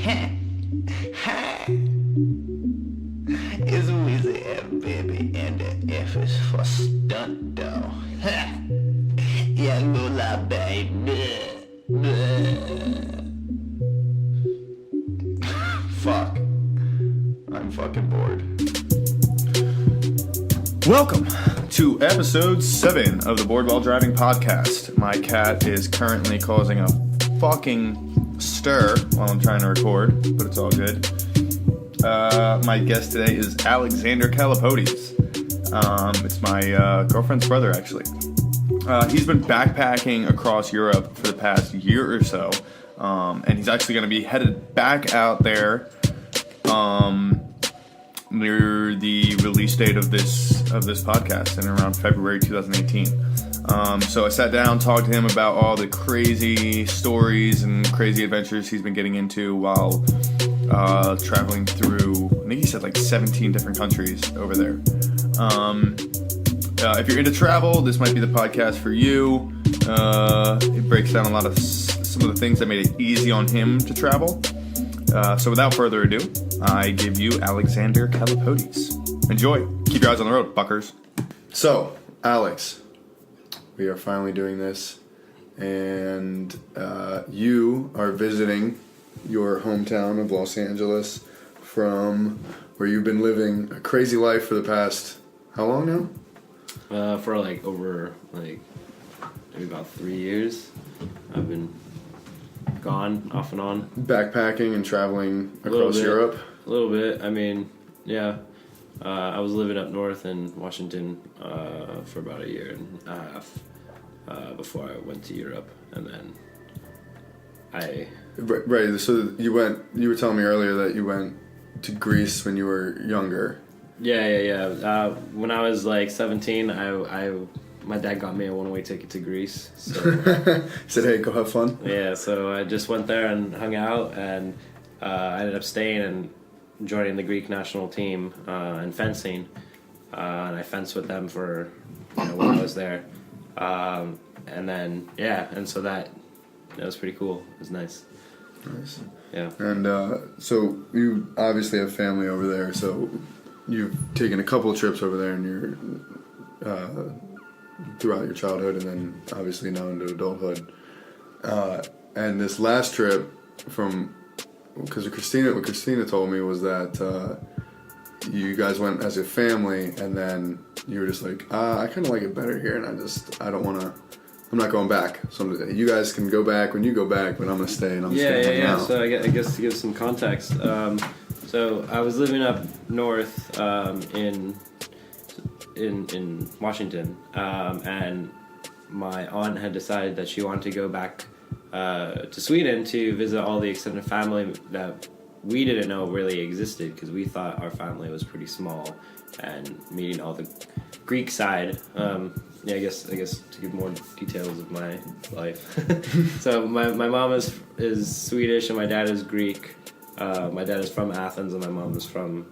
It's Weezy F, baby, and the F is for stunt, though. Yeah, lula, baby. Fuck. I'm fucking bored. Welcome to episode 7 of the Bored While Driving podcast. My cat is currently causing a fucking stir while I'm trying to record, but it's all good. My guest today is Alexander Calapodis. It's my girlfriend's brother, actually. He's been backpacking across Europe for the past year or so, and he's actually going to be headed back out there near the release date of this podcast in around February 2018. So I sat down, talked to him about all the crazy stories and crazy adventures he's been getting into while traveling through, I think he said like 17 different countries over there. If you're into travel, this might be the podcast for you. It breaks down a lot of some of the things that made it easy on him to travel. So without further ado, I give you Alexander Calapodis. Enjoy. Keep your eyes on the road, fuckers. So, Alex, we are finally doing this, and you are visiting your hometown of Los Angeles from where you've been living a crazy life for the past, how long now? For over maybe about 3 years. I've been gone off and on. Backpacking and traveling across Europe? A little bit. I mean, yeah. I was living up north in Washington for about a year and a half before I went to Europe. And then Right, so you were telling me earlier that you went to Greece when you were younger. Yeah. When I was 17, my dad got me a one-way ticket to Greece. So he said, hey, go have fun? Yeah, so I just went there and hung out, and I ended up staying and joining the Greek national team in fencing. And I fenced with them for, when I was there. And then, and so that was pretty cool. It was nice. Nice. Yeah. And so you obviously have family over there, so you've taken a couple of trips over there in your throughout your childhood and then obviously now into adulthood. And this last trip because what Christina told me was that you guys went as a family and then you were just like, I kind of like it better here and I'm not going back. So you guys can go back when you go back, but I'm going to stay and I'm just going to hang out. So I guess to give some context, so I was living up north in Washington, and my aunt had decided that she wanted to go back to Sweden to visit all the extended family that we didn't know really existed because we thought our family was pretty small, and meeting all the Greek side. I guess to give more details of my life. So my mom is Swedish and my dad is Greek. My dad is from Athens and my mom is from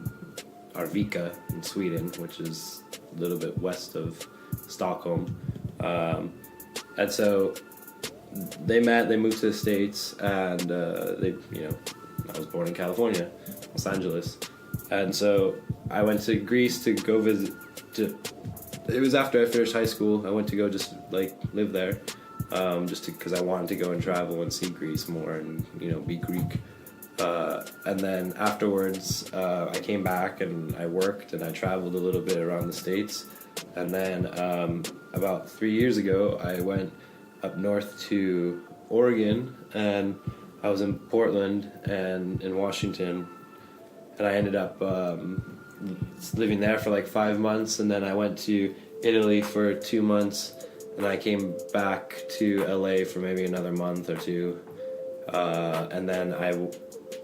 Arvika in Sweden, which is a little bit west of Stockholm. And so they moved to the States, and I was born in California, Los Angeles. And so I went to Greece to go visit. It was after I finished high school. I went to go just live there, just because I wanted to go and travel and see Greece more and be Greek. And then afterwards, I came back and I worked and I traveled a little bit around the States. And then about 3 years ago, I went up north to Oregon, and I was in Portland and in Washington, and I ended up living there for 5 months, and then I went to Italy for 2 months, and I came back to LA for maybe another month or two, and then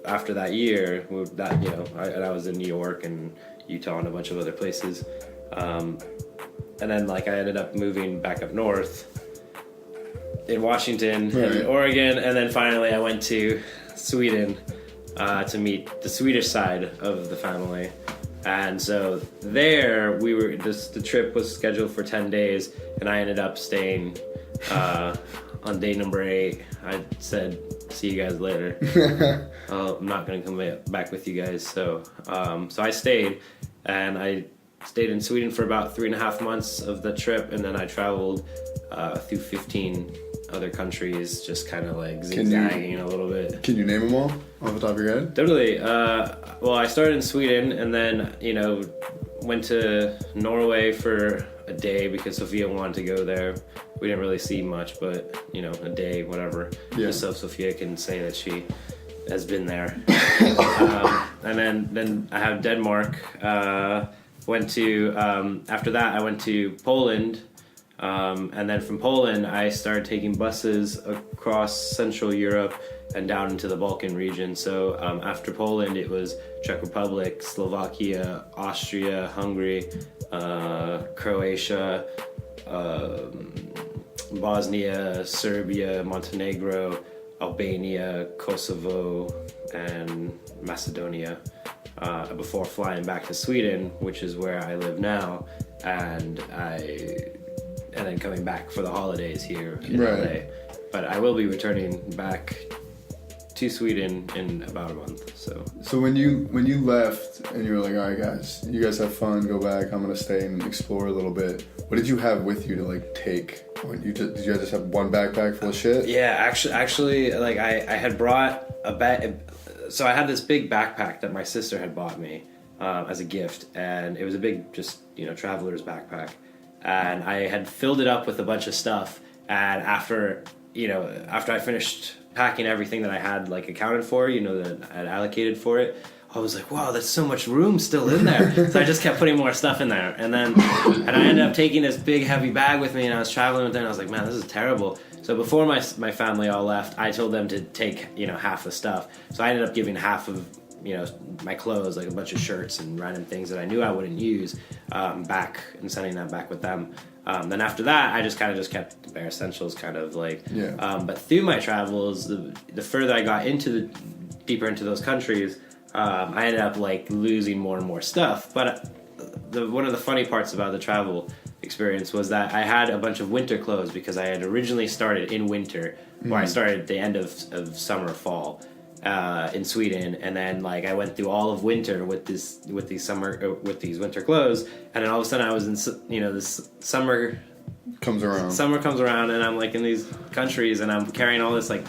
after that year, I was in New York and Utah and a bunch of other places, and then I ended up moving back up north in Washington and Oregon, and then finally I went to Sweden to meet the Swedish side of the family. And so there the trip was scheduled for 10 days, and I ended up staying on day number 8. I said, see you guys later. I'm not going to come back with you guys. So I stayed, and I stayed in Sweden for about 3.5 months of the trip, and then I traveled through 15 other countries, just kind of like zigzagging a little bit. Can you name them all off the top of your head? Totally. Well, I started in Sweden, and then, you know, went to Norway for a day because Sophia wanted to go there. We didn't really see much, but, you know, a day, whatever. Yeah. Just so Sophia can say that she has been there. And then I have Denmark. Went to, after that, I went to Poland. And then from Poland, I started taking buses across Central Europe and down into the Balkan region. So after Poland, it was Czech Republic, Slovakia, Austria, Hungary, Croatia, Bosnia, Serbia, Montenegro, Albania, Kosovo, and Macedonia, before flying back to Sweden, which is where I live now, and then coming back for the holidays here in LA. But I will be returning back to Sweden in about a month. So when you left and you were like, all right, guys, you guys have fun, go back, I'm gonna stay and explore a little bit. What did you have with you to like take? Did you guys just have one backpack full of shit? Yeah, actually, like I had brought a bag. So I had this big backpack that my sister had bought me as a gift, and it was a big, just, you know, traveler's backpack. And I had filled it up with a bunch of stuff, and after I finished packing everything that I had like accounted for, you know, that I had allocated for it, I was like, wow, there's so much room still in there. So I just kept putting more stuff in there, and I ended up taking this big heavy bag with me, and I was traveling with it, and I was like, man, this is terrible. So before my family all left, I told them to take, you know, half the stuff. So I ended up giving half of, you know, my clothes, like a bunch of shirts and random things that I knew I wouldn't use, back, and sending that back with them. Then after that, I just kept the bare essentials, kind of like. Yeah. But through my travels, the further I got deeper into those countries, I ended up like losing more and more stuff. But one of the funny parts about the travel experience was that I had a bunch of winter clothes, because I had originally started in winter, where I started at the end of summer, fall. In Sweden, and then like I went through all of winter with these winter clothes, and then all of a sudden I was in, you know, this summer comes around, and I'm like in these countries, and I'm carrying all this like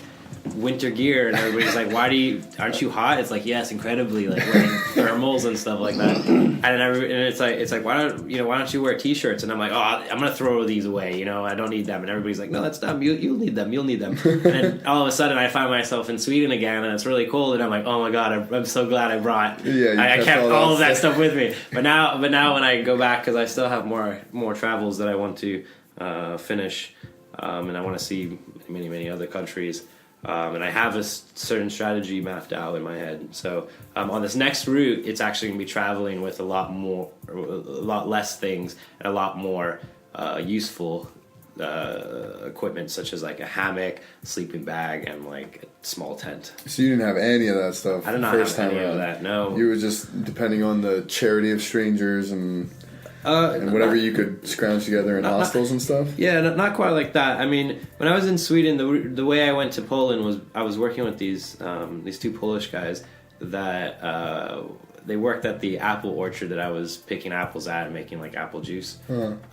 winter gear, and everybody's like, aren't you hot? It's like, yes, incredibly, like wearing thermals and stuff like that. And it's like why don't you wear t-shirts? And I'm like, oh, I'm gonna throw these away, you know, I don't need them. And everybody's like, no, that's dumb, you'll need them. And then all of a sudden I find myself in Sweden again, and it's really cold, and I'm like, oh my god, I'm so glad I brought I kept all of that stuff with me. But now when I go back, because I still have more travels that I want to finish, and I want to see many other countries. And I have a certain strategy mapped out in my head. So on this next route, it's actually going to be traveling with a lot less things, and a lot more useful equipment, such as like a hammock, sleeping bag, and like a small tent. So you didn't have any of that stuff? I did not have any of that, no. You were just depending on the charity of strangers and whatever you could scrounge together in hostels and stuff? Yeah, not quite like that. I mean, when I was in Sweden, the way I went to Poland was I was working with these two Polish guys that they worked at the apple orchard that I was picking apples at and making like apple juice. And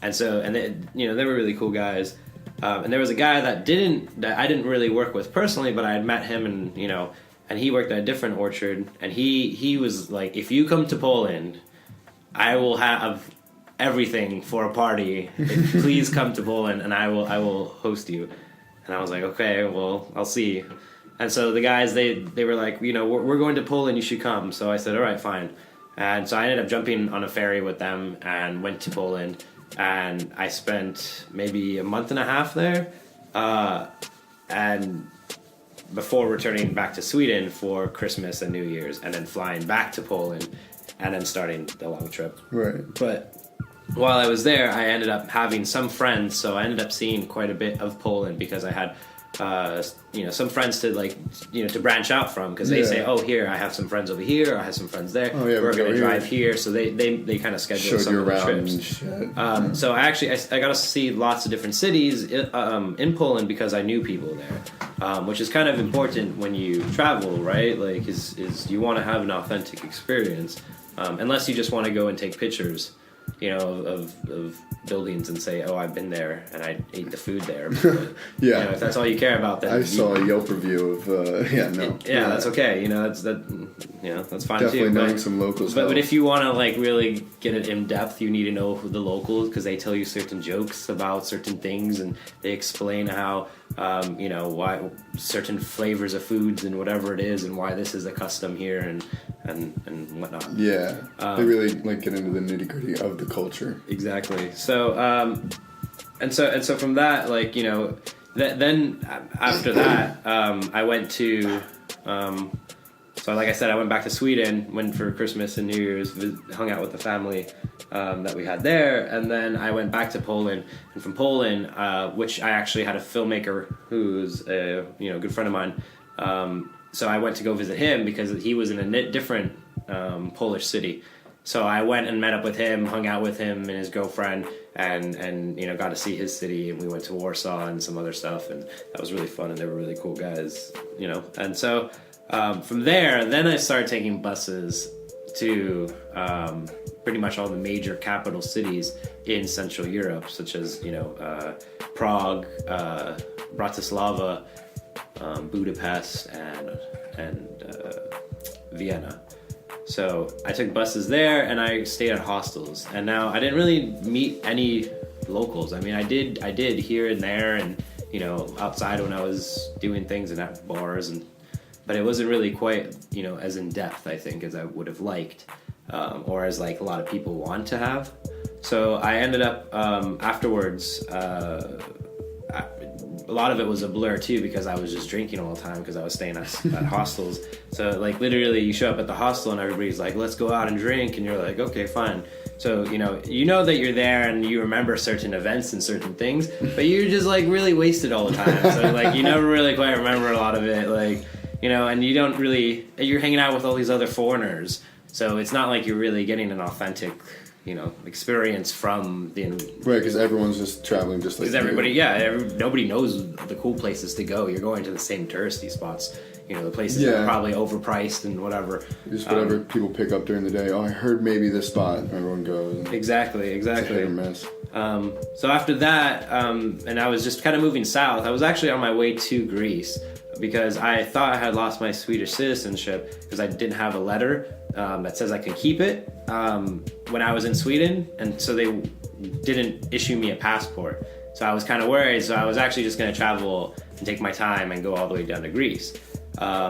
they, you know, they were really cool guys. And there was a guy that I didn't really work with personally, but I had met him, and you know, and he worked at a different orchard, and he was like, if you come to Poland, I will have everything for a party. Please come to Poland, and I will host you. And I was like, okay, well, I'll see. And so the guys, they were like, you know, we're going to Poland, you should come. So I said, all right, fine. And so I ended up jumping on a ferry with them and went to Poland. And I spent maybe a month and a half there. And before returning back to Sweden for Christmas and New Year's, and then flying back to Poland, and then starting the long trip. Right. But while I was there, I ended up having some friends, so I ended up seeing quite a bit of Poland, because I had some friends to to branch out from, because they say, oh, here I have some friends over here, I have some friends there. Oh, yeah, we're going to drive here, so they kind of schedule some of the trips. So I got to see lots of different cities in Poland because I knew people there, which is kind of important when you travel, right? Like, is you want to have an authentic experience, unless you just want to go and take pictures, of buildings and say, oh, I've been there and I ate the food there. But, yeah. If that's all you care about, then I saw a Yelp review of that's okay. That's fine definitely too. Knowing but, some locals. But if you want to really get it in depth, you need to know who the locals, because they tell you certain jokes about certain things, and they explain how why certain flavors of foods and whatever it is, and why this is a custom here and whatnot. Yeah, they really get into the nitty gritty of the culture. Exactly. So and so from that, then after that, I went to so like I said, I went back to Sweden, went for Christmas and New Year's, hung out with the family that we had there, and then I went back to Poland. And from Poland, which I actually had a filmmaker who's a good friend of mine. So I went to go visit him because he was in a different Polish city. So I went and met up with him, hung out with him and his girlfriend, and got to see his city, and we went to Warsaw and some other stuff, and that was really fun, and they were really cool guys, And so from there, then I started taking buses to pretty much all the major capital cities in Central Europe, such as Prague, Bratislava, Budapest, and Vienna. So I took buses there, and I stayed at hostels. And now I didn't really meet any locals. I mean, I did here and there, and outside when I was doing things and at bars, but it wasn't really quite as in depth, I think, as I would have liked, or as a lot of people want to have. So I ended up afterwards. A lot of it was a blur too, because I was just drinking all the time because I was staying at hostels. So literally you show up at the hostel and everybody's like, let's go out and drink, and you're like, okay, fine. So you know that you're there and you remember certain events and certain things, but you're just really wasted all the time. So you never really quite remember a lot of it, and you don't really, you're hanging out with all these other foreigners, so it's not like you're really getting an authentic experience from the right, because everyone's just traveling just like because everybody nobody knows the cool places to go. You're going to the same touristy spots, the places that are probably overpriced and whatever, just whatever people pick up during the day. Oh, I heard maybe this spot, everyone goes. Exactly It's a hit or miss. So after that, and I was just kind of moving south. I was actually on my way to Greece because I thought I had lost my Swedish citizenship because I didn't have a letter that says I could keep it when I was in Sweden, and so they didn't issue me a passport. So I was kind of worried, so I was actually just going to travel and take my time and go all the way down to Greece,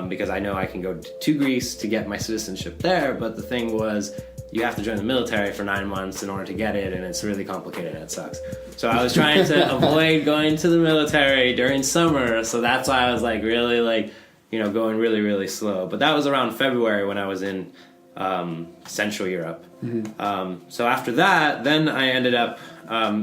because I know I can go to Greece to get my citizenship there, but the thing was, you have to join the military for 9 months in order to get it, and it's really complicated and it sucks. So I was trying to avoid going to the military during summer, so that's why I was really going really, really slow. But that was around February when I was in Central Europe. Mm-hmm. So after that, then I ended up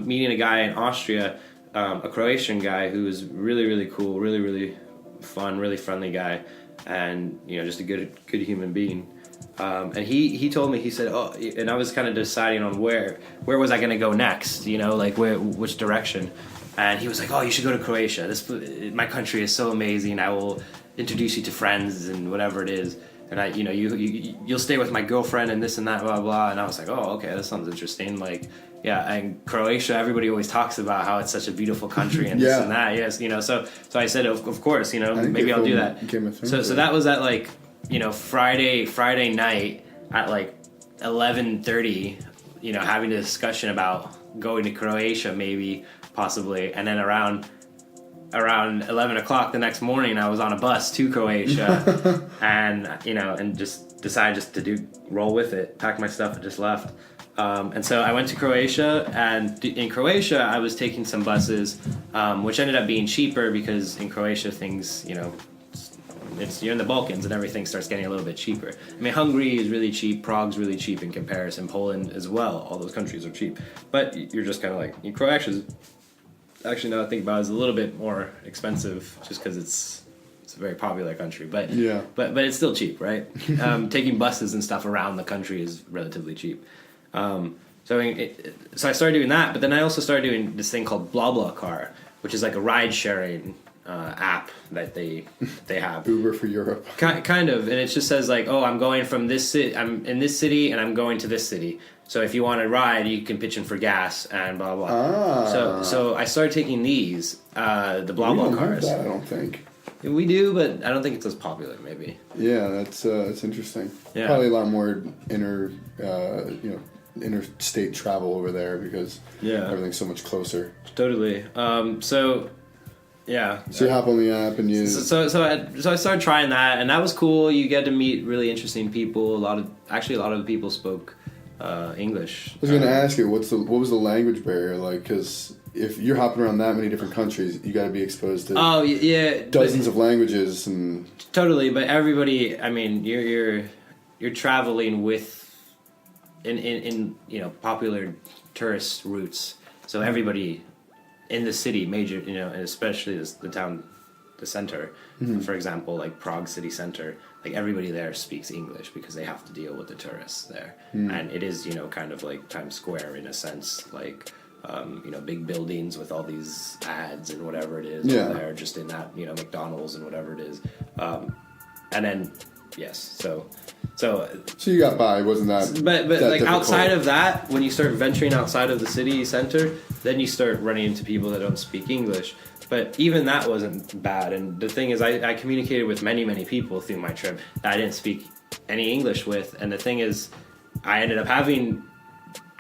meeting a guy in Austria, a Croatian guy who was really, really cool, really, really fun, really friendly guy, and just a good human being. And he told me, he said, oh, and I was kind of deciding on where was I going to go next, which direction. And he was like, oh, you should go to Croatia. My country is so amazing. I will introduce you to friends and whatever it is. And you'll stay with my girlfriend and this and that, blah, blah. And I was like, oh, okay, that sounds interesting. And Croatia, everybody always talks about how it's such a beautiful country and this and that. Yes, so I said, of course, maybe I'll do that. So that was at Friday night at 11:30, having a discussion about going to Croatia, maybe, possibly. And then around 11 o'clock the next morning, I was on a bus to Croatia and just decided to roll with it, pack my stuff and just left. And so I went to Croatia, and in Croatia I was taking some buses, which ended up being cheaper because in Croatia things, you're in the Balkans and everything starts getting a little bit cheaper. I mean, Hungary is really cheap, Prague's really cheap in comparison, Poland as well, all those countries are cheap. But you're just kind of Croatia's actually, now that I think about it, it's a little bit more expensive just because it's a very popular country. But Yeah. but it's still cheap, right? Taking buses and stuff around the country is relatively cheap. So I started doing that, but then I also started doing this thing called BlaBlaCar, which is like a ride sharing app that they have. Uber for Europe. Kind of, and it just says like, oh, I'm going from this city, I'm in this city, and I'm going to this city. So if you want to ride, you can pitch in for gas and blah blah. Ah. So I started taking these, the BlaBlaCars. We don't have that, I don't think. We do, but I don't think it's as popular. Maybe. Yeah, that's interesting. Yeah. Probably a lot more interstate travel over there because everything's so much closer. Totally. So yeah. So you hop on the app and you. So I started trying that, and that was cool. You get to meet really interesting people. A lot of the people spoke English. I was going to ask you, what was the language barrier like? Because if you're hopping around that many different countries, you got to be exposed to dozens of languages and. Totally, but everybody. I mean, you're traveling with. In popular tourist routes, so everybody in the city, major, and especially the center, for example, like Prague city center, like everybody there speaks English because they have to deal with the tourists there, and it is kind of like Times Square in a sense, like big buildings with all these ads and whatever it is over there, just in that McDonald's and whatever it is, and then So you got by, wasn't that? But that like difficult? Outside of that, when you start venturing outside of the city center, then you start running into people that don't speak English. But even that wasn't bad. And the thing is, I communicated with many people through my trip that I didn't speak any English with. And the thing is, I ended up having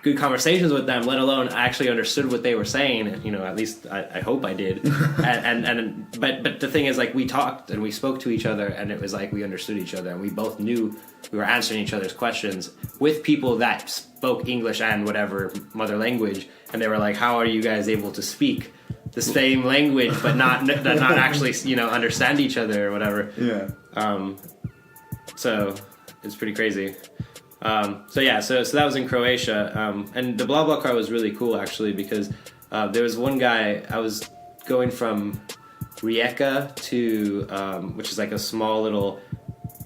good conversations with them, let alone I actually understood what they were saying. At least I hope I did. But the thing is, like, we talked and we spoke to each other, and it was like we understood each other, and we both knew we were answering each other's questions with people that spoke English and whatever mother language, and they were like, "How are you guys able to speak the same language but not actually understand each other or whatever?" Yeah. So it's pretty crazy. So that was in Croatia, and the BlaBlaCar was really cool actually because there was one guy. I was going from Rijeka to which is like a small little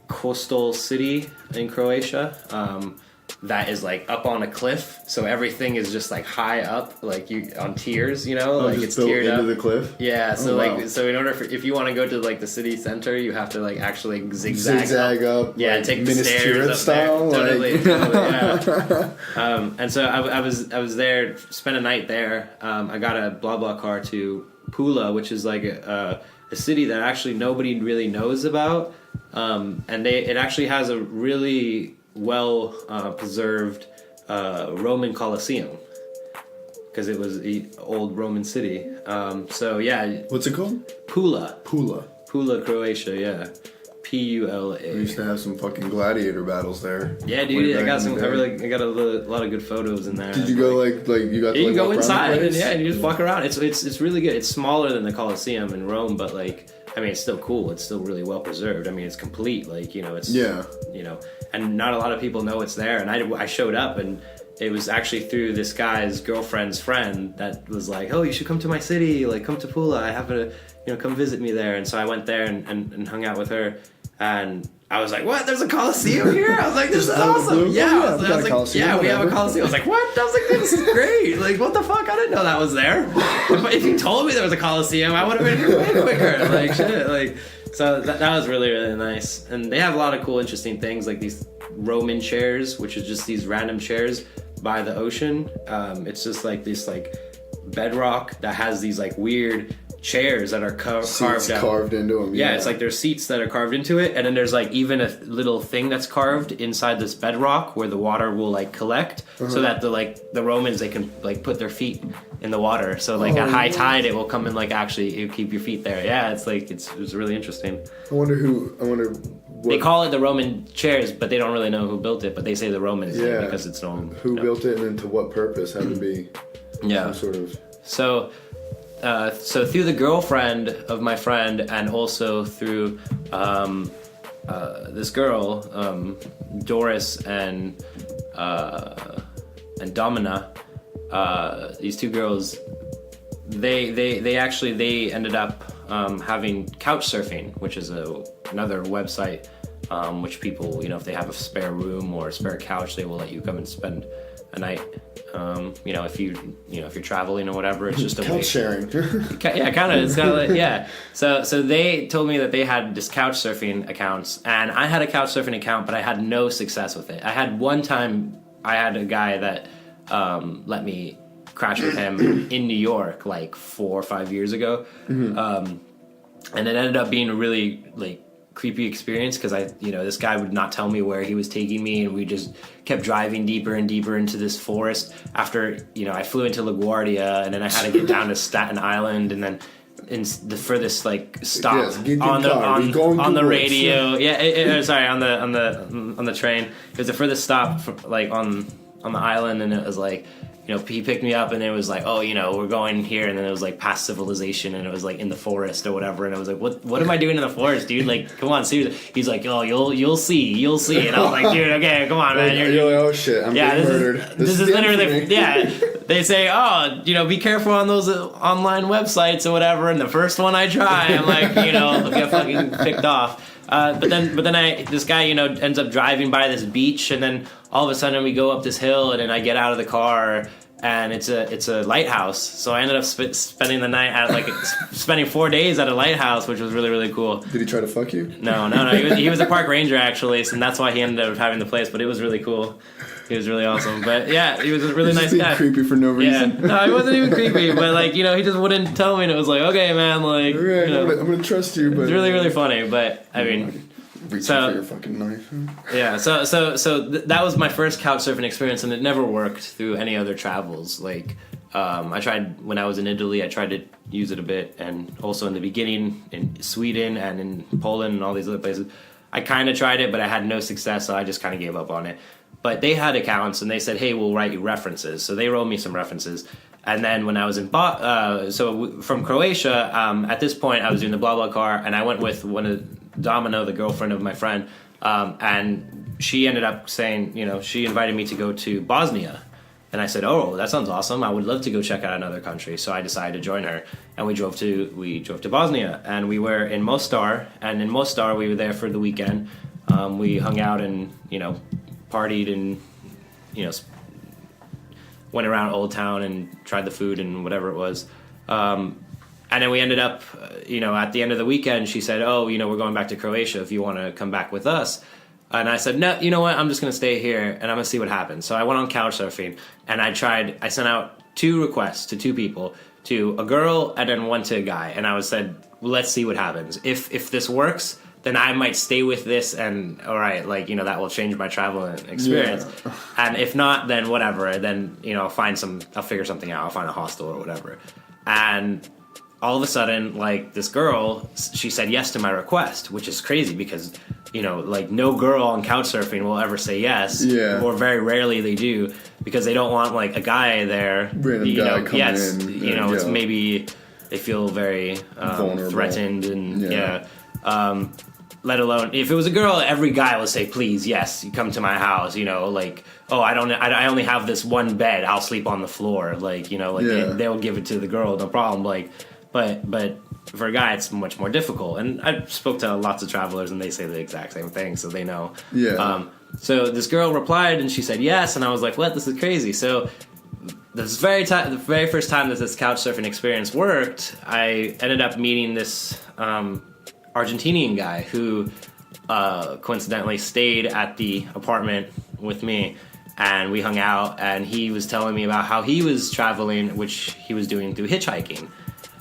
coastal city in Croatia that is like up on a cliff, so everything is just like high up, like you on tiers, like just it's built tiered into up. the cliff. Yeah, so wow. so in order if you want to go to like the city center, you have to like actually zigzag up. Yeah, like take the stairs up style, there. like... Totally, yeah. And so I was there, spent a night there. I got a BlaBlaCar to Pula, which is like a city that actually nobody really knows about, and it actually has a really well preserved Roman Colosseum because it was the old Roman city. So yeah. What's it called? Pula, Croatia. Yeah, Pula. We used to have some fucking gladiator battles there. Yeah, dude. I got a lot of good photos in there. Did you go like you got? You to, can go walk inside around the place? and you just walk around. It's really good. It's smaller than the Colosseum in Rome, but like. I mean, it's still cool. It's still really well preserved. I mean, it's complete. Like, it's and not a lot of people know it's there. And I showed up, and it was actually through this guy's girlfriend's friend that was like, "Oh, you should come to my city. Like, come to Pula. I have to, come visit me there." And so I went there and hung out with her, and I was like, "What? There's a Coliseum here?" I was like, "This is awesome!" Yeah, I was like, "Yeah, we have a Coliseum." I was like, "What?" I was like, "This is great! Like, what the fuck? I didn't know that was there. If you told me there was a Coliseum, I would have been here way quicker." Like, shit. Like, so that was really really nice. And they have a lot of cool, interesting things like these Roman chairs, which is just these random chairs by the ocean. It's just like this like bedrock that has these like weird chairs that are carved into them. Yeah, it's like there's seats that are carved into it, and then there's like even a little thing that's carved inside this bedrock where the water will like collect, so that the Romans, they can like put their feet in the water. So like at high tide, it will come and like actually it'll keep your feet there. Yeah, it's like it's really interesting. I wonder what... They call it the Roman chairs, but they don't really know who built it. But they say the Romans did because it's known. Who built it and then to what purpose? Had to be some sort of... So through the girlfriend of my friend, and also through this girl, Doris and Domina, these two girls, they actually ended up having couch surfing, which is another website which people, if they have a spare room or a spare couch, they will let you come and spend a night. If you're traveling or whatever, it's just a couch sharing. Yeah, kind of. It's kind of like, yeah. So they told me that they had this couch surfing accounts, and I had a couch surfing account, but I had no success with it. I had one time, I had a guy that let me crash with him in New York like 4 or 5 years ago, and it ended up being a really creepy experience because this guy would not tell me where he was taking me, and we just kept driving deeper and deeper into this forest. After I flew into LaGuardia, and then I had to get down to Staten Island, and then in the furthest stop on the radio. Sorry, on the train. It was the furthest stop on the island, and it was he picked me up, and it was we're going here, and then it was past civilization, and it was in the forest or whatever, and I was what am I doing in the forest, dude? Come on, seriously. He's oh, you'll see, and I was dude, okay, come on, man. You're oh shit, I'm getting murdered. This is literally, they say, oh, be careful on those online websites or whatever, and the first one I try, I'm get fucking picked off. But then this guy, ends up driving by this beach, and then all of a sudden we go up this hill, and then I get out of the car, and it's a lighthouse. So I ended up spending the night at spending 4 days at a lighthouse, which was really, really cool. Did he try to fuck you? No. He was a park ranger actually, and that's why he ended up having the place. But it was really cool. He was really awesome. But yeah, he was a really nice guy. Creepy for no reason. Yeah. No, he wasn't even creepy, but he just wouldn't tell me, and it was okay, man, I'm gonna trust you. But it's really, really funny. But I mean. Reaching for your fucking knife. Yeah, so that was my first couch surfing experience, and it never worked through any other travels. I tried when I was in Italy. I tried to use it a bit, and also in the beginning in Sweden and in Poland and all these other places. I kind of tried it, but I had no success, so I just kind of gave up on it. But they had accounts, and they said, "Hey, we'll write you references." So they wrote me some references. And then when I was in from Croatia, at this point I was doing the BlaBlaCar, and I went with Domino, the girlfriend of my friend, and she ended up saying, she invited me to go to Bosnia. And I said, oh, that sounds awesome. I would love to go check out another country. So I decided to join her, and we drove to Bosnia, and we were in Mostar, and in Mostar we were there for the weekend. We hung out and, partied and, went around Old Town and tried the food and whatever it was. And then we ended up, at the end of the weekend, she said, oh, we're going back to Croatia if you want to come back with us. And I said, no, you know what? I'm just going to stay here, and I'm going to see what happens. So I went on couch surfing, and I sent out 2 requests to 2 people, to a girl and then one to a guy. And I said, well, let's see what happens. If this works, then I might stay with this, and all right, that will change my travel experience. Yeah. And if not, then whatever. Then, I'll figure something out. I'll find a hostel or whatever. And all of a sudden, this girl, she said yes to my request, which is crazy because, no girl on couch surfing will ever say yes. Yeah. Or very rarely they do, because they don't want, a guy there. Random guy coming in. It's maybe they feel very threatened and, let alone if it was a girl, every guy will say, please, yes, you come to my house, oh, I only have this one bed, I'll sleep on the floor, they'll give it to the girl, no problem, but for a guy it's much more difficult. And I spoke to lots of travelers, and they say the exact same thing, so they know. So this girl replied, and she said yes, and I was what, this is crazy. So the very first time that this couch surfing experience worked, I ended up meeting this Argentinian guy who coincidentally stayed at the apartment with me, and we hung out, and he was telling me about how he was traveling, which he was doing through hitchhiking.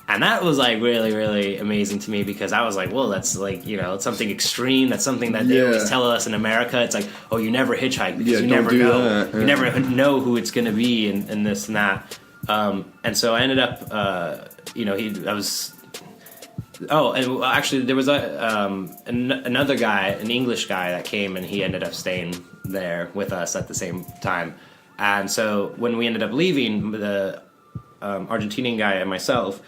And that was really, really amazing to me, because I was well, that's it's something extreme. That's something that they always tell us in America. It's oh, you never hitchhike because you never know. You never know who it's going to be, and this and that. And so I ended up, and actually there was another guy, an English guy that came, and he ended up staying there with us at the same time. And so when we ended up leaving, the Argentinian guy and myself,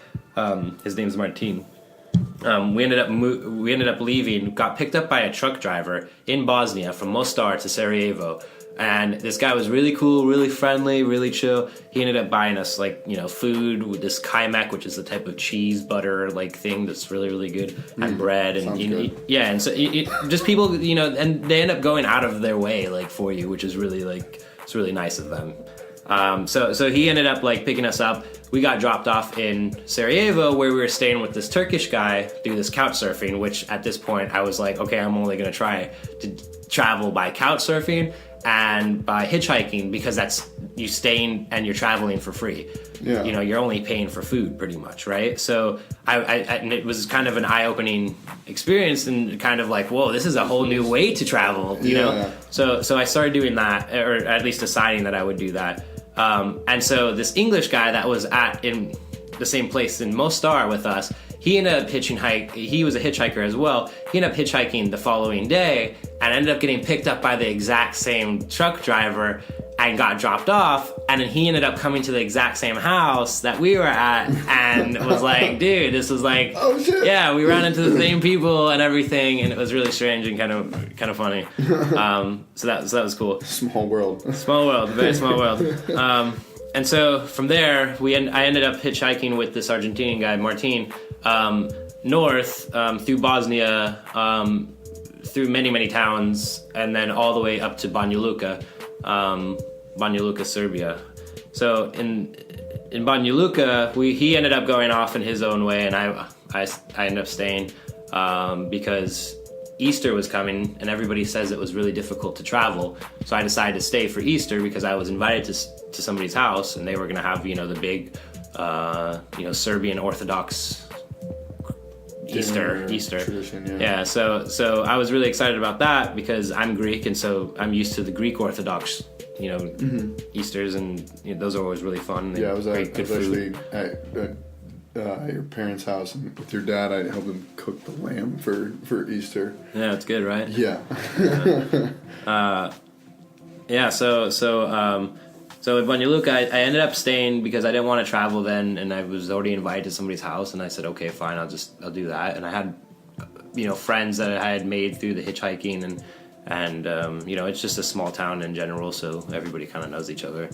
his name's Martin, we ended up leaving, got picked up by a truck driver in Bosnia from Mostar to Sarajevo, And this guy was really cool, really friendly, really chill. He ended up buying us like, food with this kaimak, which is the type of cheese butter like thing that's really, really good, and bread and yeah. And so just people, and they end up going out of their way like for you, which is really it's really nice of them. So he ended up like picking us up. We got dropped off in Sarajevo, where we were staying with this Turkish guy, do this couch surfing, which at this point I was like, okay, I'm only going to try to travel by couch surfing and by hitchhiking, because that's you staying and you're traveling for free. Yeah. You're only paying for food pretty much, right? So I and it was kind of an eye-opening experience, and kind of like, whoa, this is a whole new way to travel, you know? So I started doing that, or at least deciding that I would do that. And so this English guy that was in the same place in Mostar with us, he ended up he was a hitchhiker as well. He ended up hitchhiking the following day and ended up getting picked up by the exact same truck driver and got dropped off. And then he ended up coming to the exact same house that we were at and was like, dude, this was like, oh shit. Yeah, we ran into the same people and everything, and it was really strange and kind of funny. So that was cool. Small world, very small world. And so from there, I ended up hitchhiking with this Argentinian guy, Martin, north through Bosnia, through many, many towns, and then all the way up to Banja Luka, Serbia. So in Banja Luka, he ended up going off in his own way, and I ended up staying because Easter was coming, and everybody says it was really difficult to travel. So I decided to stay for Easter because I was invited to somebody's house, and they were going to have the big Serbian Orthodox Easter tradition, yeah. So I was really excited about that because I'm Greek, and so I'm used to the Greek Orthodox Easters, and those are always really fun. I was actually at your parents' house, and with your dad, I helped him cook the lamb for Easter. Yeah, it's good, right? Yeah. So in Banja Luka, I ended up staying because I didn't want to travel then, and I was already invited to somebody's house, and I said, okay, fine, I'll do that. And I had, friends that I had made through the hitchhiking, and it's just a small town in general, so everybody kind of knows each other.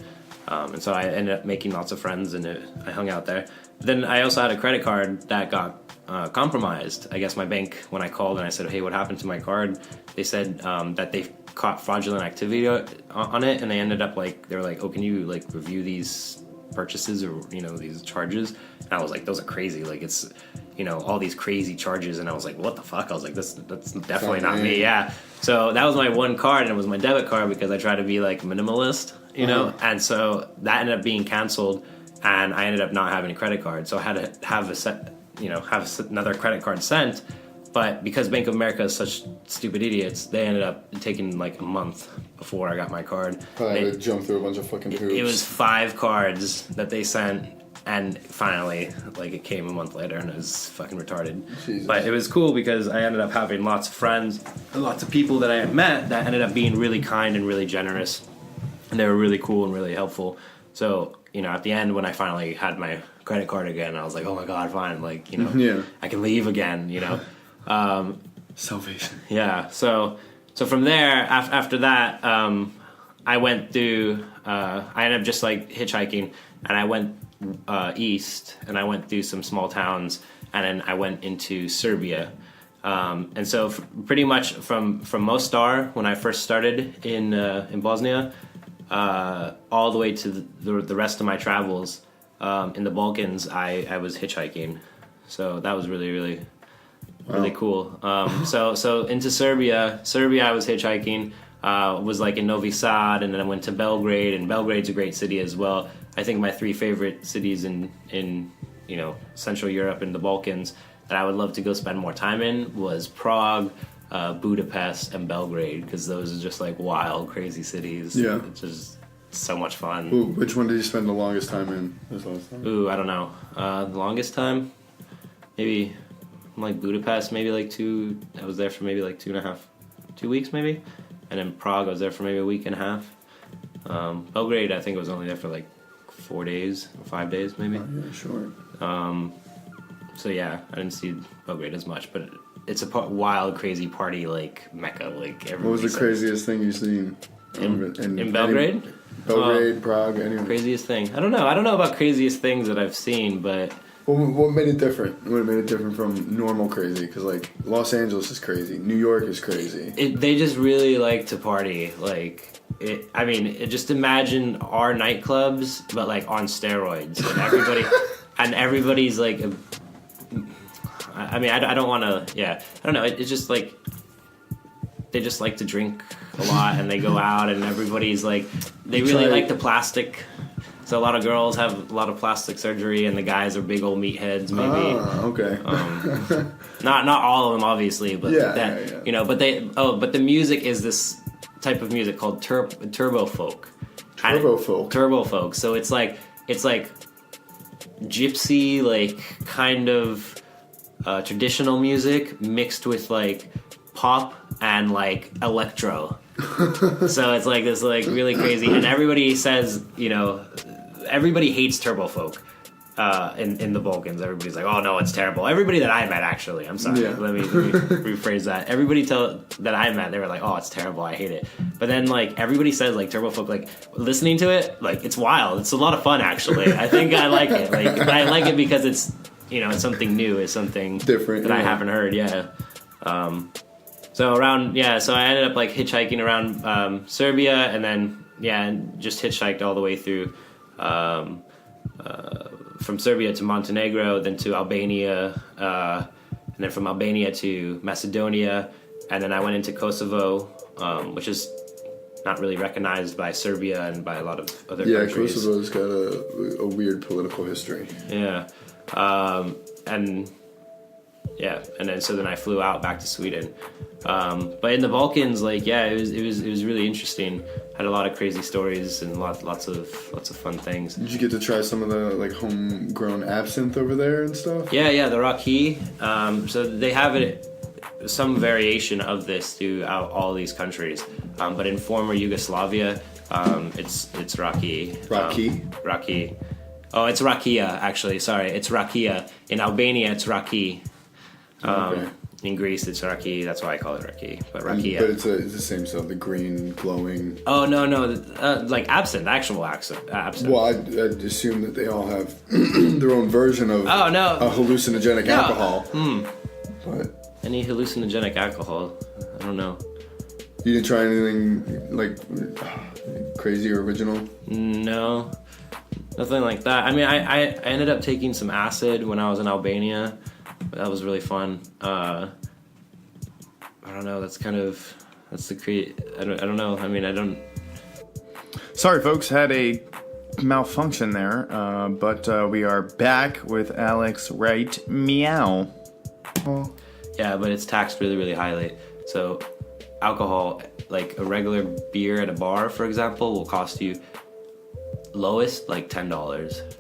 And so I ended up making lots of friends, and I hung out there. Then I also had a credit card that got compromised. I guess my bank, when I called and I said, hey, what happened to my card? They said that they caught fraudulent activity on it, and they ended up they were like, oh, can you review these purchases or these charges? And I was like, those are crazy, it's all these crazy charges. And I was like, what the fuck? I was like, that's definitely not me. Yeah. So that was my one card, and it was my debit card because I try to be minimalist, and so that ended up being canceled, and I ended up not having a credit card, so I had to have another credit card sent. But because Bank of America is such stupid idiots, they ended up taking a month before I got my card. Probably had to jump through a bunch of fucking hoops. It was 5 cards that they sent, and finally, it came a month later, and it was fucking retarded. Jesus. But it was cool because I ended up having lots of friends, and lots of people that I had met that ended up being really kind and really generous, and they were really cool and really helpful. So, at the end, when I finally had my credit card again, I was like, oh my God, fine, I can leave again, Salvation. Yeah. So from there, after that, I went through. I ended up just hitchhiking, and I went east, and I went through some small towns, and then I went into Serbia. And so pretty much from Mostar, when I first started in Bosnia, all the way to the rest of my travels in the Balkans, I was hitchhiking. So that was really, really, really cool. So into Serbia I was hitchhiking, was in Novi Sad, and then I went to Belgrade, and Belgrade's a great city as well. I think my 3 favorite cities in Central Europe and the Balkans that I would love to go spend more time in was Prague, Budapest, and Belgrade, because those are just wild, crazy cities. Yeah. It's just so much fun. Ooh, which one did you spend the longest time in? Ooh, I don't know. The longest time? Maybe Budapest, maybe I was there for maybe 2 weeks maybe. And in Prague I was there for maybe a week and a half. Belgrade, I think I was only there for 4 days or 5 days maybe. Oh, yeah, sure. So yeah, I didn't see Belgrade as much, but it's a wild, crazy party Mecca. What was the craziest thing you've seen? In Belgrade? Belgrade, Prague, anywhere. Craziest thing. I don't know about craziest things that I've seen, but... What made it different? What made it different from normal crazy? Because, like, Los Angeles is crazy. New York is crazy. They just really like to party. Like, just imagine our nightclubs, but, like, on steroids. And everybody's, like... I don't want to... Yeah. I don't know. It's just, like... They just like to drink a lot, and they go out, and everybody's, like... They really like the plastic... So a lot of girls have a lot of plastic surgery, and the guys are big old meatheads. Maybe. Okay. Not all of them, obviously, but you know. But the music is this type of music called turbo folk. Turbo folk. So it's like gypsy, like kind of traditional music mixed with like pop and like electro. So it's like this like really crazy, and everybody says, you know. Everybody hates turbo folk in the Balkans. Everybody's like, oh no, it's terrible. Everybody that I met, actually, I'm sorry, let me rephrase that. Everybody that I met, they were like, oh, it's terrible, I hate it. But then like everybody says like turbo folk, like listening to it, like it's wild. It's a lot of fun, actually. I think I like it. Like, but I like it because it's, you know, it's something new. It's something different that I haven't heard. Yeah. So I ended up like hitchhiking around Serbia, and then and just hitchhiked all the way through. From Serbia to Montenegro, then to Albania, and then from Albania to Macedonia, and then I went into Kosovo, which is not really recognized by Serbia and by a lot of other countries. Yeah, Kosovo's got a weird political history. Yeah, and then I flew out back to Sweden. But in the Balkans, like, it was really interesting. Had a lot of crazy stories and lots of fun things. Did you get to try some of the like homegrown absinthe over there and stuff? Yeah, the Raki. So they have some variation of this throughout all these countries. But in former Yugoslavia, it's Raki. Raki. Oh, it's Rakia, actually. Sorry, it's Rakia. In Albania, it's Raki. Okay. In Greece, it's Raki. That's why I call it Raki. But Rakia. But it's the same stuff, the green, glowing... Oh, no. Like absinthe, actual absinthe. Well, I'd assume that they all have their own version of a hallucinogenic alcohol. But any hallucinogenic alcohol? I don't know. You didn't try anything, like, crazy or original? No. Nothing like that. I mean, I ended up taking some acid when I was in Albania. That was really fun. I don't know. That's the I don't know. I mean, I don't. Sorry, folks. Had a malfunction there, but we are back with Alex Wright. Meow. Yeah, but it's taxed really, really highly. So, alcohol, like a regular beer at a bar, for example, will cost you lowest like $10.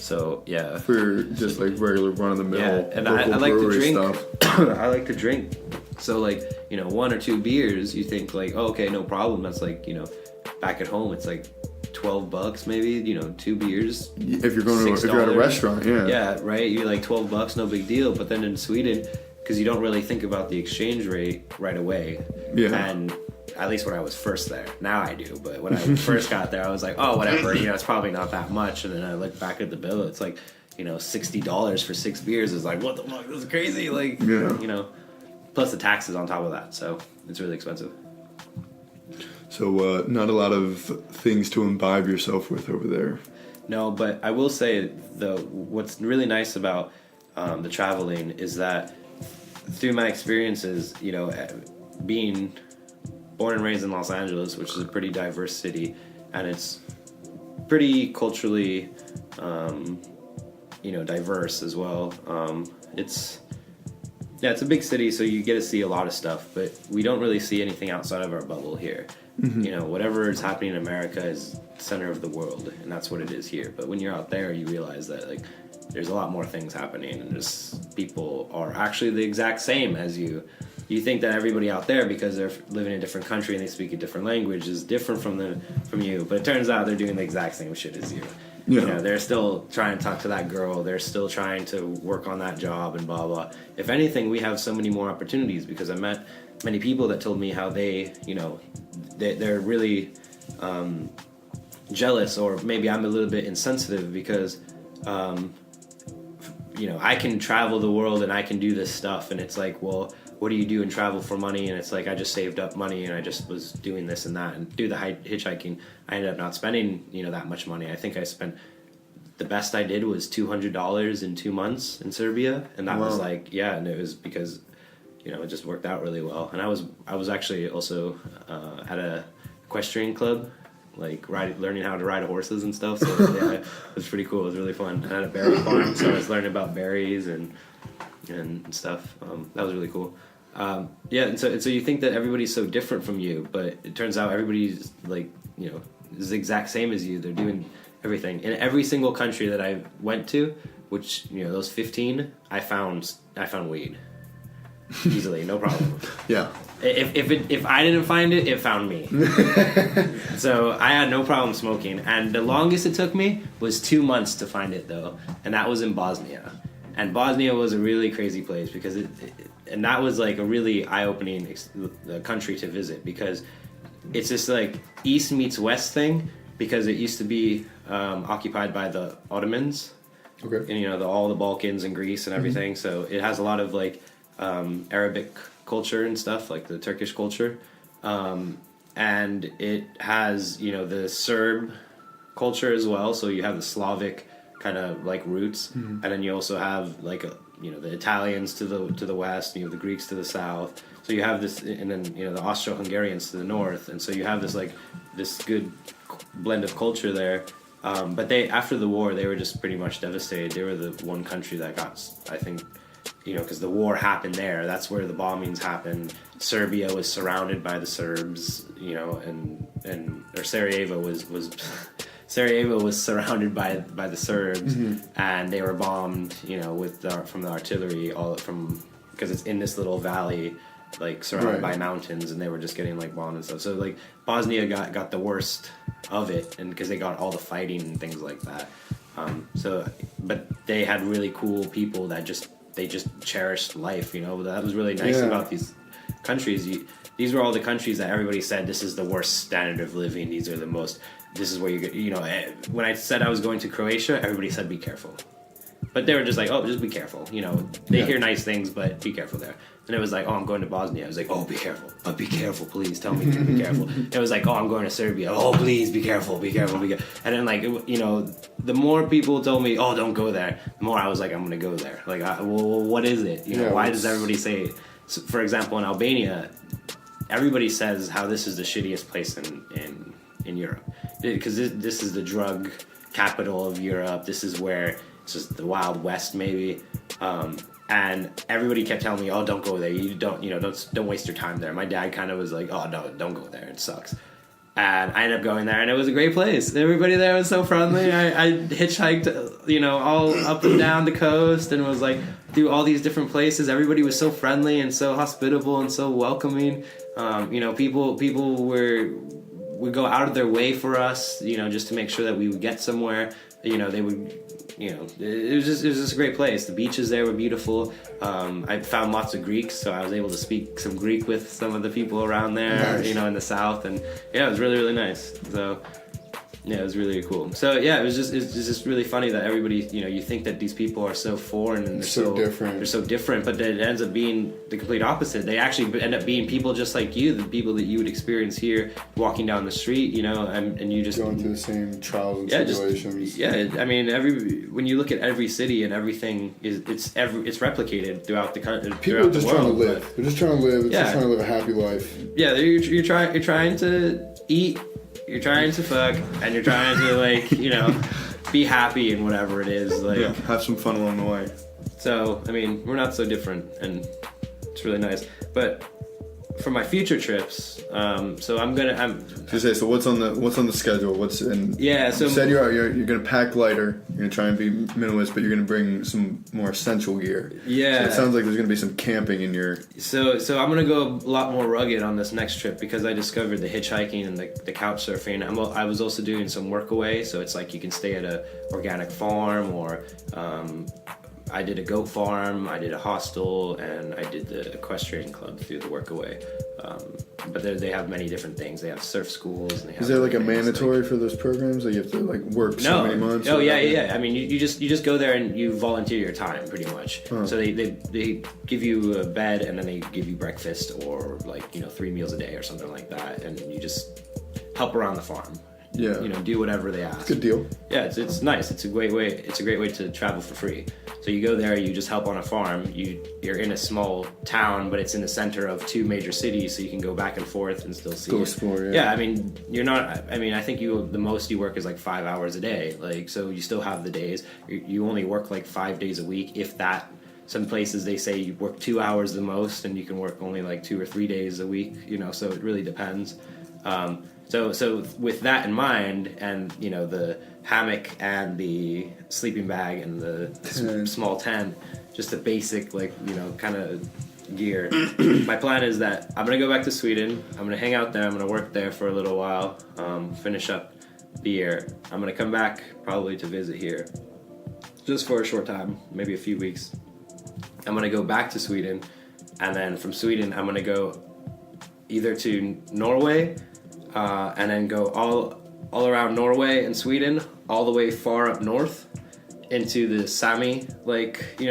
So yeah, for just like regular run of the mill. Yeah, and I like to drink. I like to drink. So like, you know, 1 or 2 beers, you think like, oh, okay, no problem. That's like, you know, back at home, it's like $12 maybe. You know, 2 beers. If you're at a restaurant, yeah, right. You're like $12, no big deal. But then in Sweden, because you don't really think about the exchange rate right away. Yeah. And at least when I was first there. Now I do, but when I first got there, I was like, oh, whatever, you know, it's probably not that much. And then I look back at the bill, it's like, you know, $60 for 6 beers is like, what the fuck, this is crazy. Like, you know, plus the taxes on top of that. So it's really expensive. So not a lot of things to imbibe yourself with over there. No, but I will say, though, what's really nice about the traveling is that through my experiences, you know, being born and raised in Los Angeles, which is a pretty diverse city, and it's pretty culturally, you know, diverse as well. It's a big city, so you get to see a lot of stuff, but we don't really see anything outside of our bubble here. Mm-hmm. You know, whatever is happening in America is the center of the world, and that's what it is here. But when you're out there, you realize that, like, there's a lot more things happening, and just people are actually the exact same as you. You think that everybody out there, because they're living in a different country and they speak a different language, is different from you. But it turns out they're doing the exact same shit as you. Yeah. You know, they're still trying to talk to that girl. They're still trying to work on that job and blah, blah. If anything, we have so many more opportunities because I met many people that told me how they, they're really jealous, or maybe I'm a little bit insensitive because, I can travel the world and I can do this stuff, and it's like, well, what do you do and travel for money? And it's like, I just saved up money and I just was doing this and that and do the hitchhiking. I ended up not spending, that much money. I think I spent, the best I did was $200 in 2 months in Serbia. And that was like, and it was because, it just worked out really well. And I was actually also at a equestrian club, like learning how to ride horses and stuff. So it was pretty cool. It was really fun. I had a berry farm, so I was learning about berries and stuff. That was really cool. And so you think that everybody's so different from you, but it turns out everybody's like, is the exact same as you. They're doing everything. In every single country that I went to, which, those 15, I found weed. Easily, no problem. Yeah. If I didn't find it, it found me. So I had no problem smoking. And the longest it took me was 2 months to find it, though. And that was in Bosnia. And Bosnia was a really crazy place because and that was like a really eye-opening country to visit, because it's this like East meets West thing, because it used to be occupied by the Ottomans. Okay. And, all the Balkans and Greece and everything. Mm-hmm. So it has a lot of like Arabic culture and stuff, like the Turkish culture. And it has, the Serb culture as well. So you have the Slavic kind of like roots, and then you also have like the Italians to the west, the Greeks to the south. So you have this, and then the Austro-Hungarians to the north, and so you have this like this good blend of culture there. But after the war, they were just pretty much devastated. They were the one country that got, I think, because the war happened there. That's where the bombings happened. Serbia was surrounded by the Serbs, or Sarajevo was Sarajevo was surrounded by the Serbs, and they were bombed, from the artillery, because it's in this little valley, like surrounded by mountains, and they were just getting like bombed and stuff. So like Bosnia got the worst of it, and because they got all the fighting and things like that. But they had really cool people that they just cherished life. That was really nice about these countries. These were all the countries that everybody said, this is the worst standard of living. These are the most. This is where when I said I was going to Croatia, everybody said be careful. But they were just like, oh, just be careful. They hear nice things, but be careful there. And it was like, oh, I'm going to Bosnia. I was like, oh, be careful. But be careful, please. Tell me to be careful. It was like, oh, I'm going to Serbia. Oh, please, be careful, be careful, be careful. And then, like, the more people told me, oh, don't go there, the more I was like, I'm going to go there. Like, well, what is it? Why does everybody say, so, for example, in Albania, everybody says how this is the shittiest place in Europe. Because this is the drug capital of Europe. This is where it's just the Wild West, maybe. And everybody kept telling me, "Oh, don't go there. You don't waste your time there." My dad kind of was like, "Oh no, don't go there. It sucks." And I ended up going there, and it was a great place. Everybody there was so friendly. I hitchhiked, all up and down the coast, and was like through all these different places. Everybody was so friendly and so hospitable and so welcoming. People would go out of their way for us, just to make sure that we would get somewhere. They would. It was just a great place. The beaches there were beautiful. I found lots of Greeks, so I was able to speak some Greek with some of the people around there, nice. In the south, and it was really, really nice. So it was really cool. So it's just really funny that everybody, you think that these people are so foreign and they're so different. They're so different, but it ends up being the complete opposite. They actually end up being people just like you, the people that you would experience here, walking down the street, and you just going through the same trials and tribulations. When you look at every city and everything it's replicated throughout the country. People are just trying to live. They're just trying to live. They're just trying to live a happy life. Yeah, you're trying to eat. You're trying to fuck, and you're trying to, be happy in whatever it is. Have some fun along the way. So, we're not so different, and it's really nice. But for my future trips, so what's on the schedule? You said you're gonna pack lighter. You're gonna try and be minimalist, but you're gonna bring some more essential gear. Yeah. So it sounds like there's gonna be some camping in your. So I'm gonna go a lot more rugged on this next trip because I discovered the hitchhiking and the couch surfing. I was also doing some work away, so it's like you can stay at a organic farm or I did a goat farm, I did a hostel, and I did the equestrian club through the Workaway. But they have many different things. They have surf schools. And they have Is there like a things, mandatory for those programs that you have to like work so many months? Oh yeah. I mean, you just go there and you volunteer your time pretty much. So they give you a bed and then they give you breakfast or like 3 meals a day or something like that, and you just help around the farm. Yeah. Do whatever they ask. Good deal. Yeah, it's nice. It's a great way. It's a great way to travel for free. So you go there, you just help on a farm. You're in a small town, but it's in the center of 2 major cities, so you can go back and forth and still see. Go explore. Yeah. I mean, you're not. I mean, I think the most you work is like 5 hours a day. Like, so you still have the days. You only work like 5 days a week, if that. Some places they say you work 2 hours the most, and you can work only like 2 or 3 days a week. So it really depends. So with that in mind, and the hammock and the sleeping bag and the small tent, just the basic kind of gear. My plan is that I'm gonna go back to Sweden. I'm gonna hang out there. I'm gonna work there for a little while, finish up the year. I'm gonna come back probably to visit here, just for a short time, maybe a few weeks. I'm gonna go back to Sweden, and then from Sweden I'm gonna go either to Norway. And then go all around Norway and Sweden, all the way far up north into the Sami